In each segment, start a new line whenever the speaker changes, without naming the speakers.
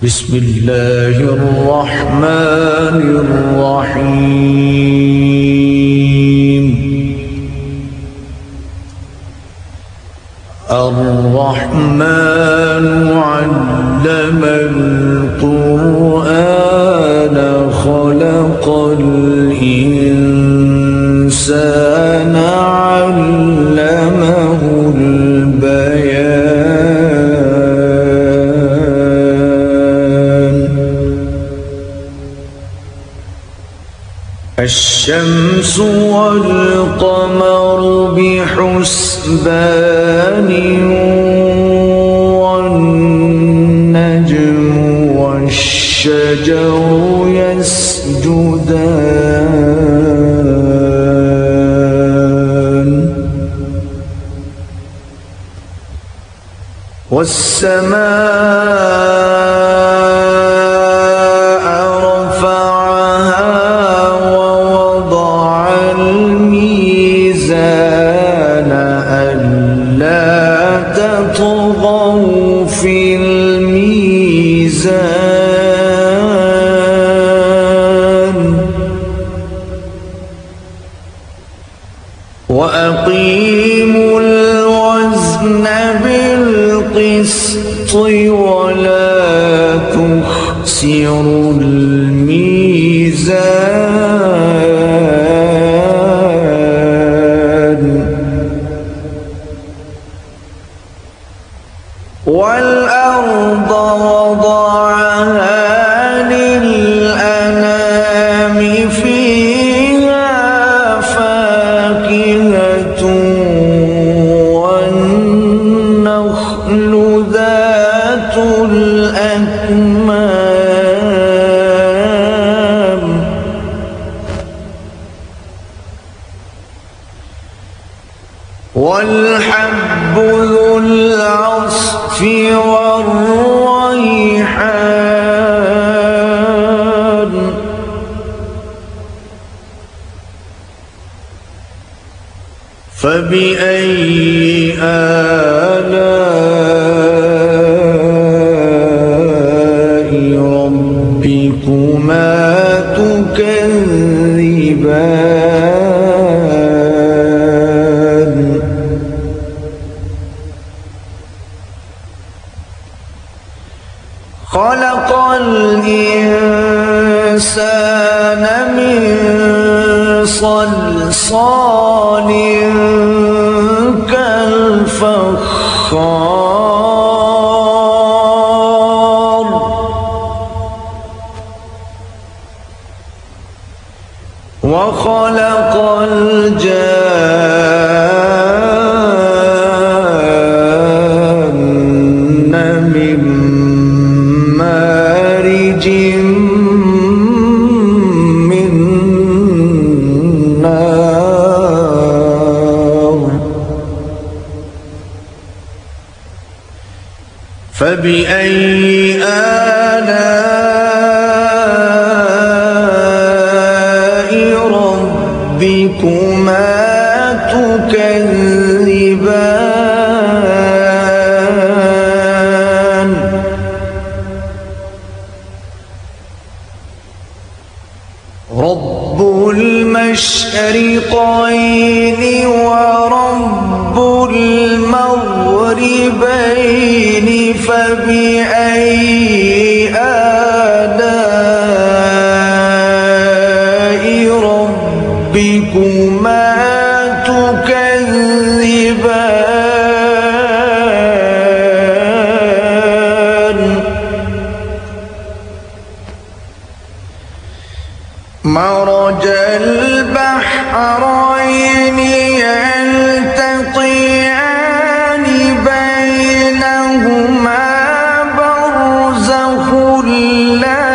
بسم الله الرحمن الرحيم. الرحمن علم القرآن خلق الإنسان علمه البيان. الشمس والقمر بحسبان والنجم والشجر يسجدان. والسماء رفعها ووضع الميزان ألا تطغوا في الميزان وأقيموا الوزن بالقسط ولا تخسروا الميزان. والأرض وضعها للأنام فيها فاكهة والنخل ذات الأكمام والحب ذو العصف والريحان. فبأي آلاء ربكما تكذبان. خلق الإنسان من صلصال كالفخار. وخلق الجان من مارج من نار. فبأي آلاء ربكما تكذبان. رب المشرقين ورب المغربين فبأي آلاء ربكما تكذبان. مرج البحرين يلتقيان بينهما برزخ لا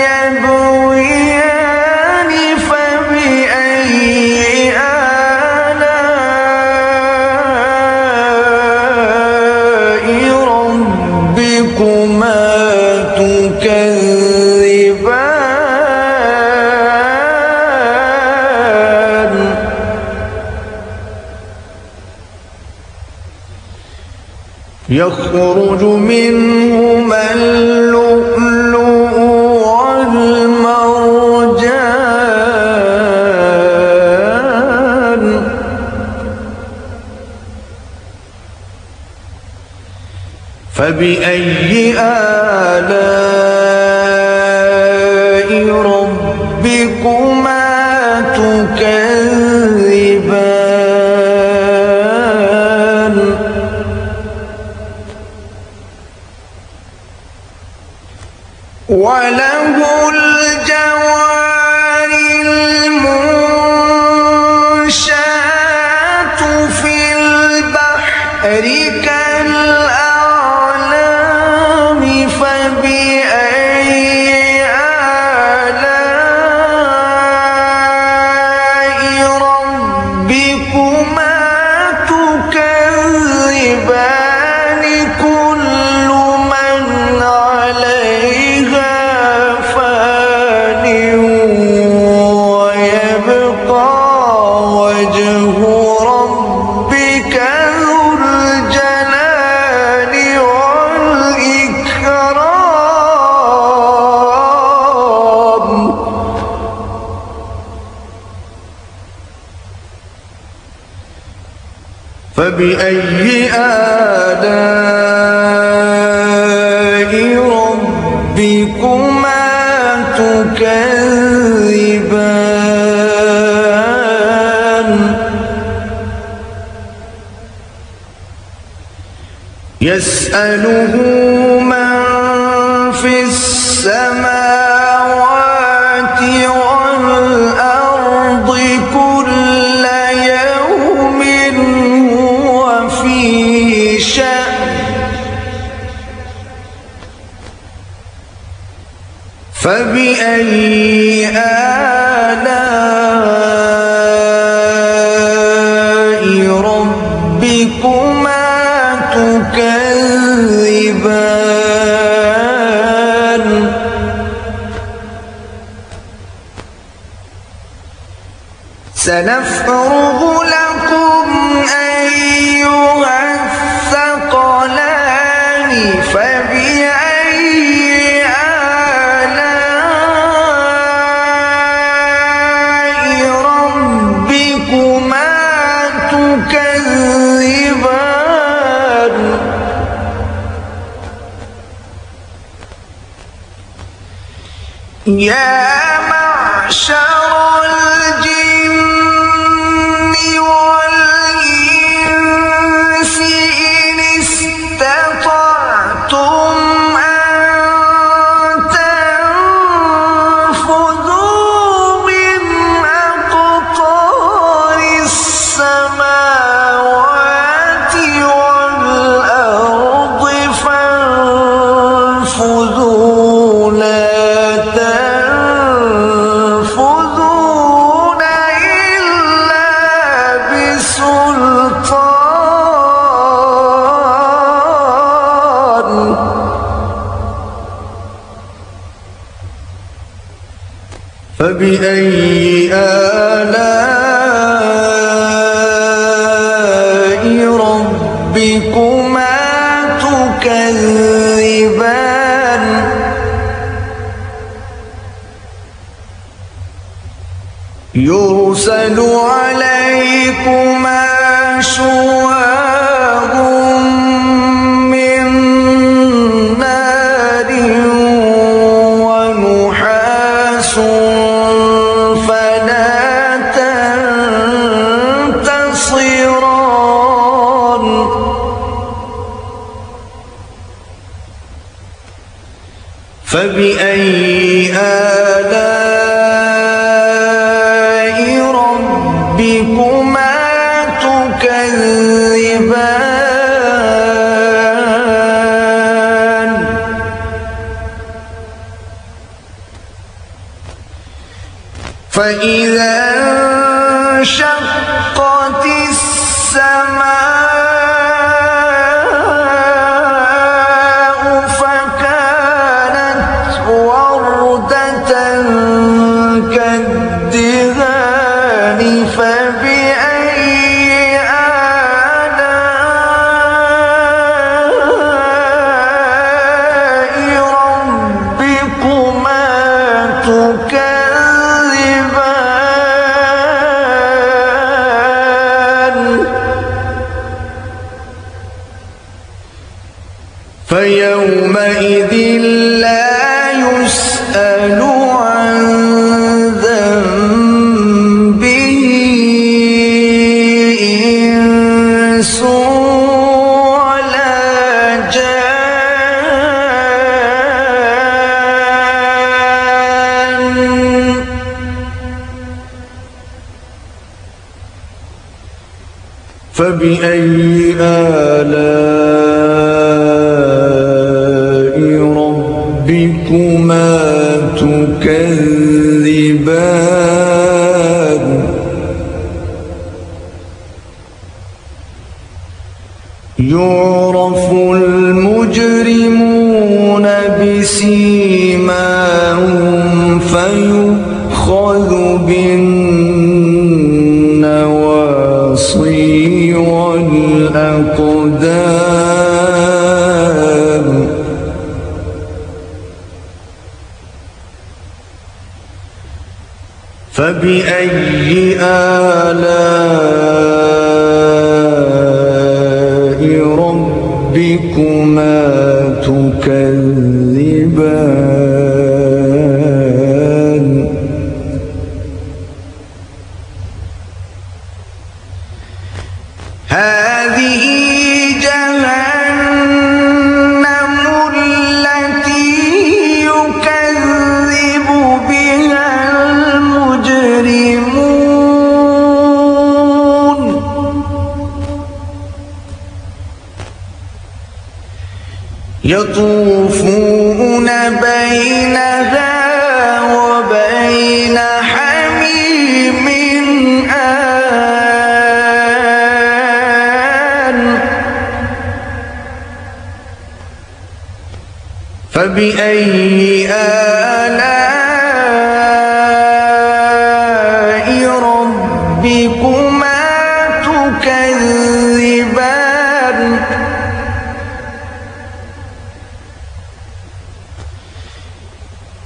يبغيان. فبأي آلاء ربكما تكذبان. يخرج منهما اللؤلؤ فبأي آلاء ربكما تكذبان وله الجوار المنشآت في البحر كالأعلام فبأي آلاء ربكما تكذبان كل من عليها فان ويبقى وجه ربك ذو الجلال والإكرام فبأي آلاء ربكما تكذبان يسأله من في السماوات والأرض كل يوم هو في شأن فبأي آلاء ربكما تكذبان سنفرغ لكم أيها الثقلان فبأي آلاء ربكما تكذبان يا معشر الجن والإنس إن استطعتم أن تنفذوا من أقطار السماوات والأرض فانفذوا لا تنفذون إلا بسلطان فبأي آلاء ربكما تكذبان يرسل عليكما شواظ من نار ونحاس فلا تنتصران فبأي آلاء ربكما تكذبان فإذا انشقت السماء فكانت وردة كالدهان فبأي آلاء ربكما تكذبان لا يسأل عن ذنبه إنس ولا جان فبأي آلاء ربكما تكذبان يعرف المجرمون بسيماهم فيؤخذ بالنواصي والأقدام فبأي آلاء ربكما تكذبان هذه جهنم التي يكذب بها المجرمون يطوفون بينها وبين حميم آن فبأي آلاء ربكما تكذبان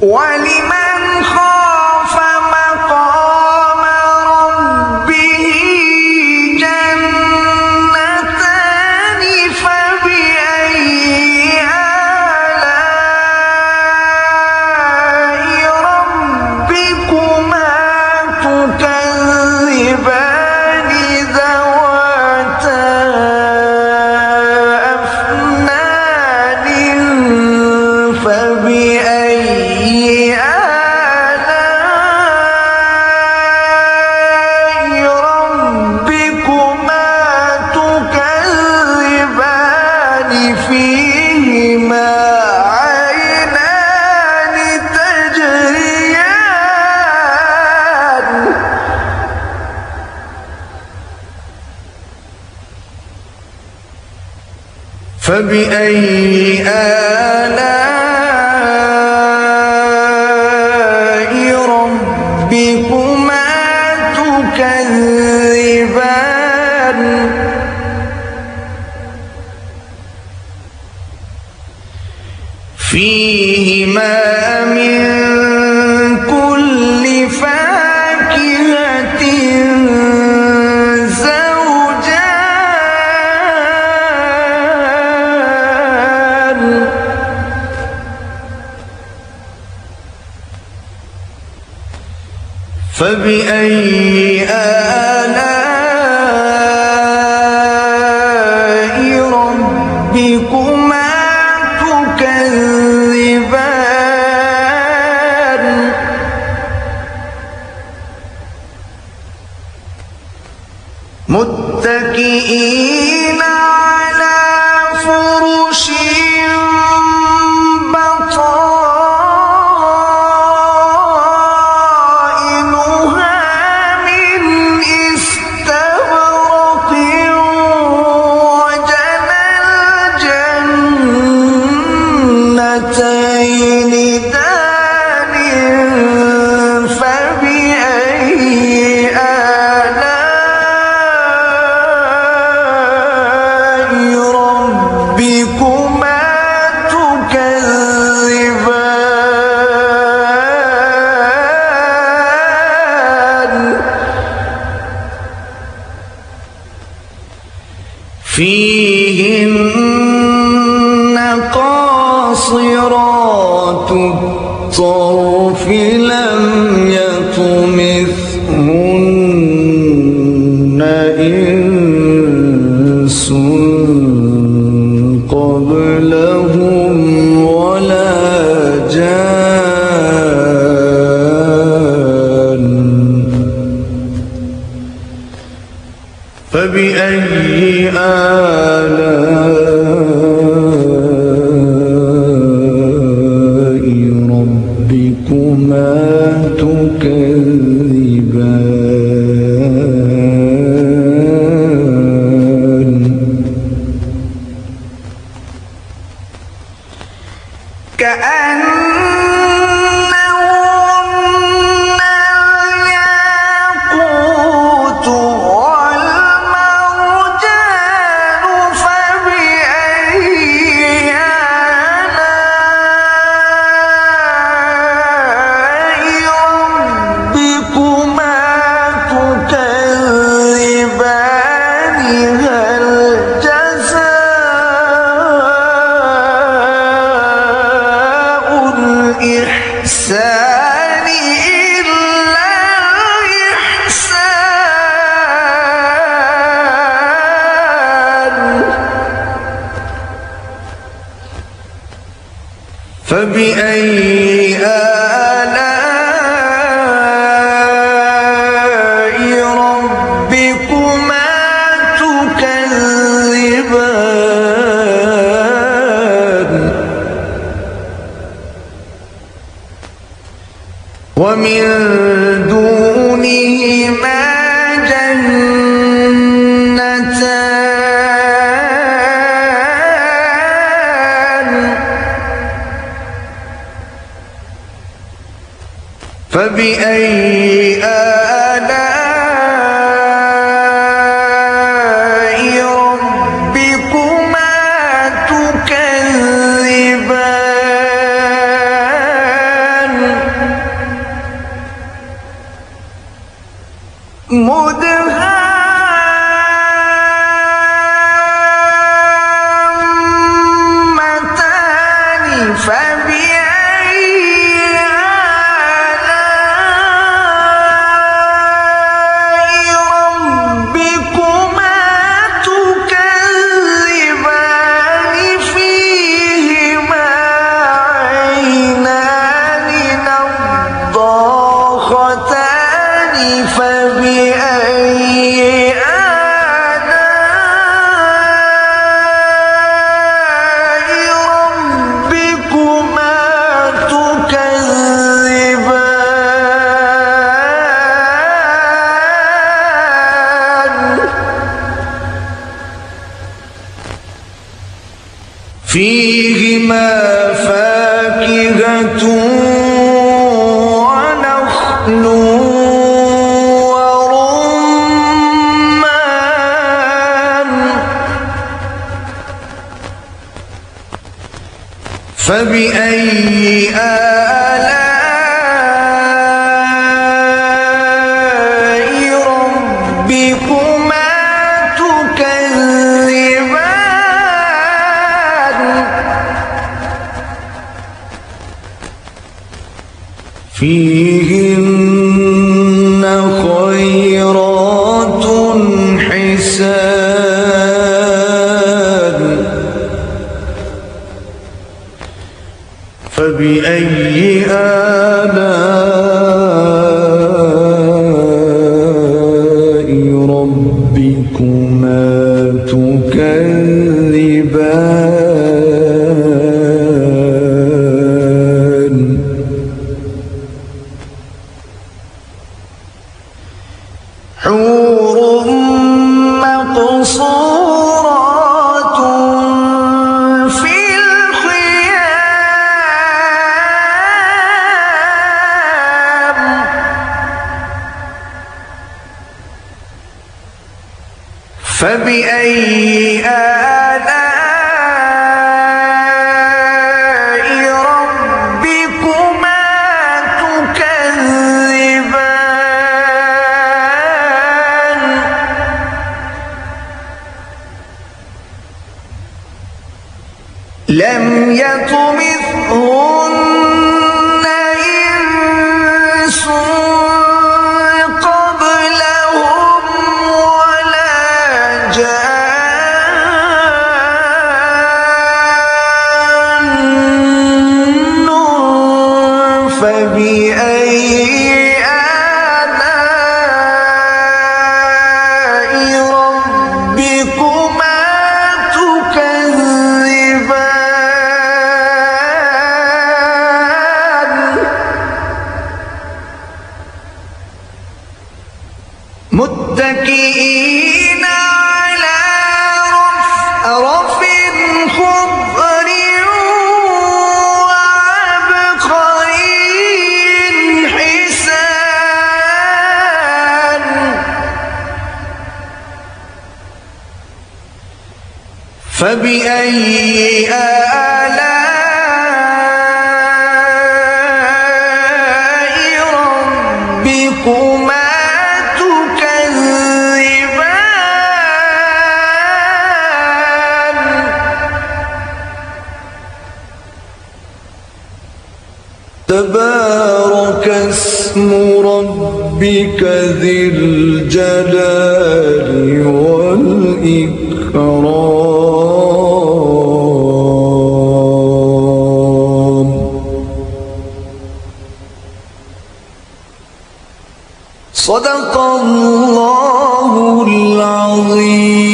ولمن خاف مقام ربه جنتان فبأي آلاء ربكما تكذبان ذواتا أفنان فبأي آلاء ربكما تكذبان فيهما عينان تجريان فبأي آلاء ربكما تكذبان فيهما من كل فاكهة زوجان فبأي آلاء ربكما تكذبان متكئين على فرش فيهن قاصرات قاصرات الطرف لم يطمثهن إنس قبلهم ولا جان فبأي آلاء ربكما تكذبان كأنهن الياقوت والمرجان فبأي آلاء ربكما تكذبان هل جزاء الإحسان إلا الإحسان فبأي آلاء ربكما تكذبان ومن دونهما جنتان فبأي آلاء ربكما تكذبان مدهامتان فبأي آلاء ربكما تكذبان فيهما عينان نضاختان فبأي آلاء ربكما تكذبان فيهما فاكهة ونخل ورمان فبأي آلاء ربكما تكذبان فيهن خيرات حسان فبأي آلاء ربكما تكذبان حور مقصورات في الخيام فبأي آلاء ربكما تكذبان لم يطمثهن فبأي آلاء ربكما تكذبان متكئين على رفرف خضر وعبقري حسان فبأي آلاء ربكما تبارك اسم ربك ذي الجلال والإكرام صدق الله العظيم.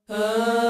Ah